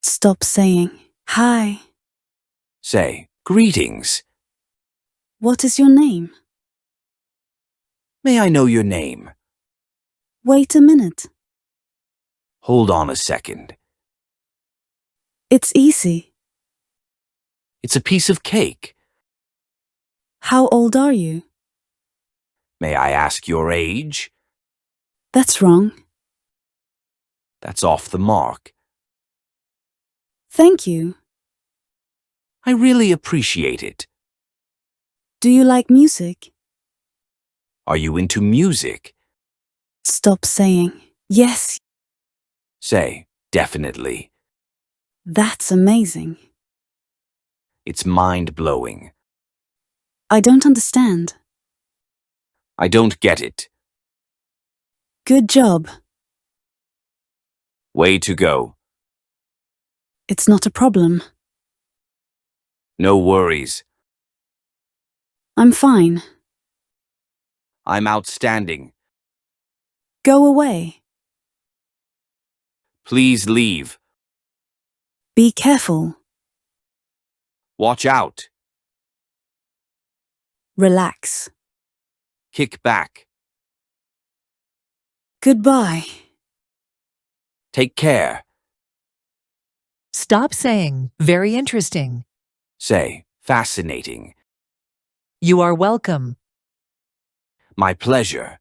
Stop saying hi. Say, greetings. What is your name? May I know your name? Wait a minute. Hold on a second. It's easy. It's a piece of cake. How old are you? May I ask your age? That's wrong. That's off the mark. Thank you. I really appreciate it. Do you like music? Are you into music? Stop saying yes. Say, definitely. That's amazing. It's mind-blowing. I don't understand. I don't get it. Good job. Way to go. It's not a problem. No worries. I'm fine. I'm outstanding. Go away. Please leave. Be careful. Watch out. Relax. Kick back. Goodbye. Take care. Stop saying, very interesting. Say, fascinating. You are welcome. My pleasure.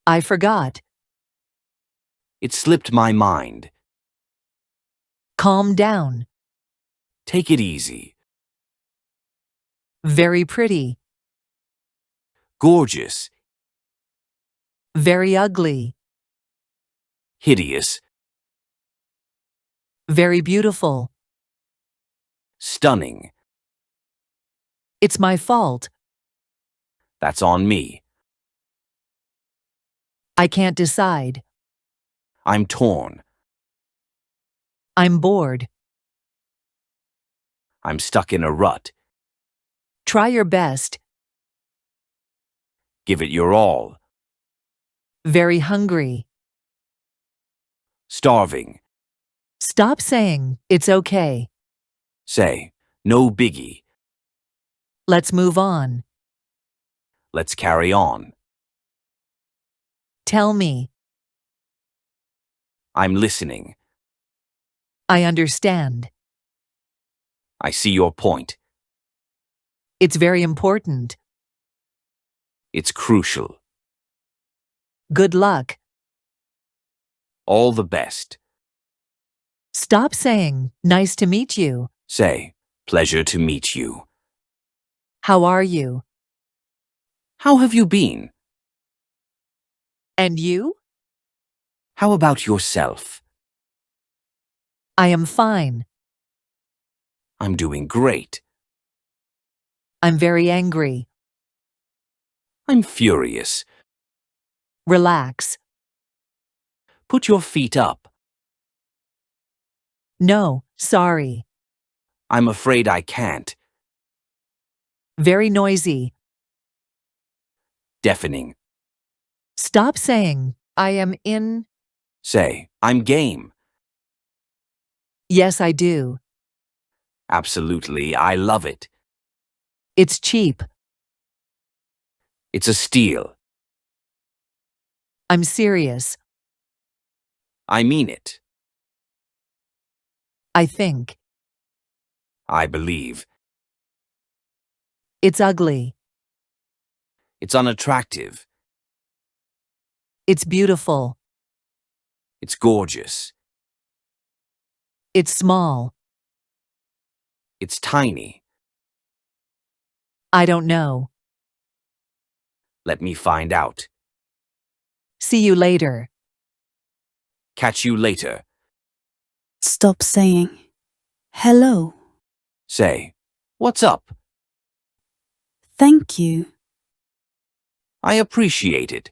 I forgot. It slipped my mind. Calm down. Take it easy. Very pretty. Gorgeous. Very ugly. Hideous. Very beautiful. Stunning. It's my fault. That's on me. I can't decide. I'm torn. I'm bored. I'm stuck in a rut. Try your best. Give it your all. Very hungry. Starving. Stop saying, it's okay. Say, no biggie. Let's move on. Let's carry on. Tell me. I'm listening. I understand. I see your point. It's very important. It's crucial. Good luck. All the best. Stop saying, nice to meet you. Say, pleasure to meet you. How are you? How have you been? And you? How about yourself? I am fine. I'm doing great. I'm very angry. I'm furious. Relax. Put your feet up. No, sorry. I'm afraid I can't. Very noisy. Deafening. Stop saying, I am in. Say, I'm game. Yes, I do. Absolutely, I love it. It's cheap. It's a steal. I'm serious. I mean it. I think. I believe. It's ugly. It's unattractive. It's beautiful. It's gorgeous. It's small. It's tiny. I don't know. Let me find out. See you later. Catch you later. Stop saying hello. Say, what's up? Thank you. I appreciate it.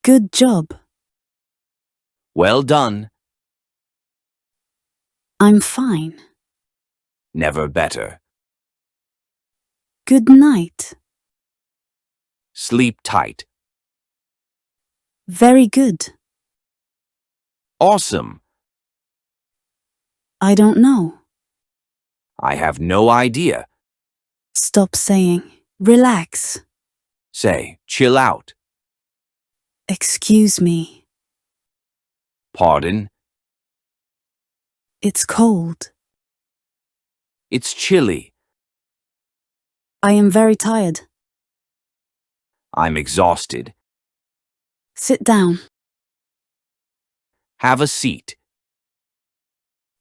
Good job. Well done. I'm fine. Never better. Good night. Sleep tight. Very good. Awesome. I don't know. I have no idea. Stop saying. Relax. Say, chill out. Excuse me. Pardon. It's cold. It's chilly. I am very tired. I'm exhausted. Sit down. Have a seat.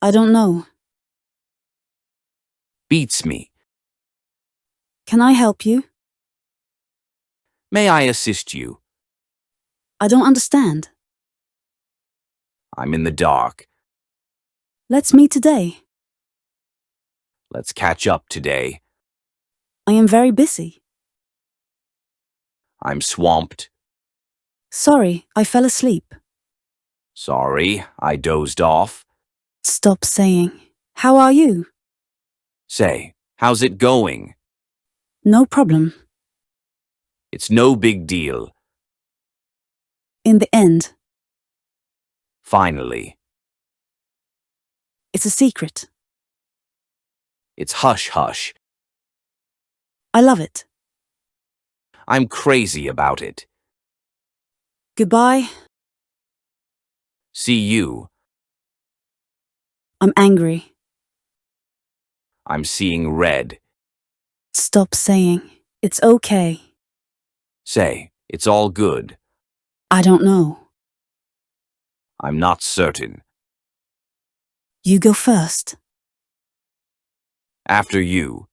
I don't know. Beats me. Can I help you? May I assist you? I don't understand. I'm in the dark. Let's meet today. Let's catch up today. I am very busy. I'm swamped. Sorry, I fell asleep. Sorry, I dozed off. Stop saying. How are you? Say, how's it going? No problem. It's no big deal. In the end, Finally. it's a secret. It's hush-hush. I love it. I'm crazy about it. Goodbye. See you. I'm angry. I'm seeing red. Stop saying. It's okay. Say, it's all good. I don't know. I'm not certain. You go first. After you.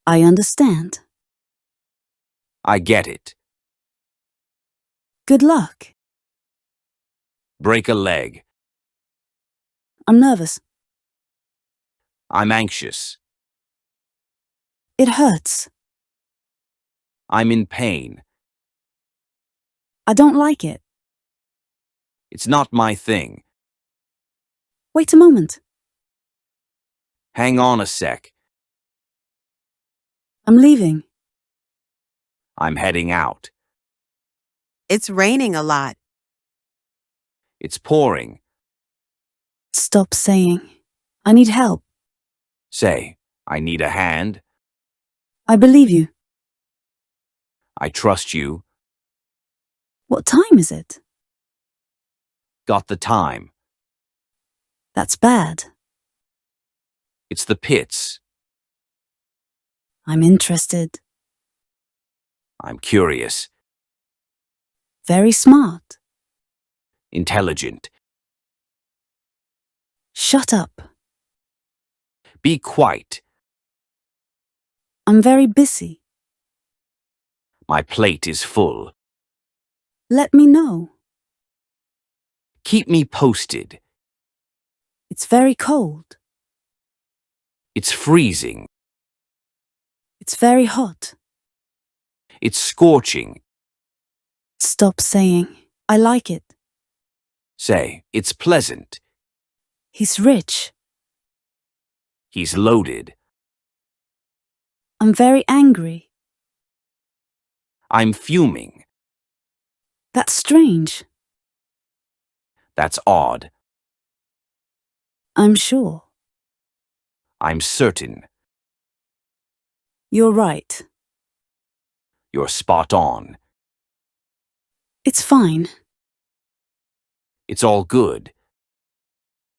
I understand. I get it. Good luck. Break a leg. I'm nervous. I'm anxious. It hurts. I'm in pain. I don't like it. It's not my thing. Wait a moment. Hang on a sec. I'm leaving. I'm heading out. It's raining a lot. It's pouring. Stop saying. I need help. Say, I need a hand. I believe you. I trust you. What time is it? Got the time. That's bad. It's the pits. I'm interested. I'm curious. Very smart. Intelligent. Shut up. Be quiet. I'm very busy. My plate is full. Let me know. Keep me posted. It's very cold. It's freezing. It's very hot. It's scorching. Stop saying. I like it. Say, it's pleasant. He's rich. He's loaded. I'm very angry. I'm fuming. That's strange. That's odd. I'm sure. I'm certain. You're right. You're spot on. It's fine. It's all good.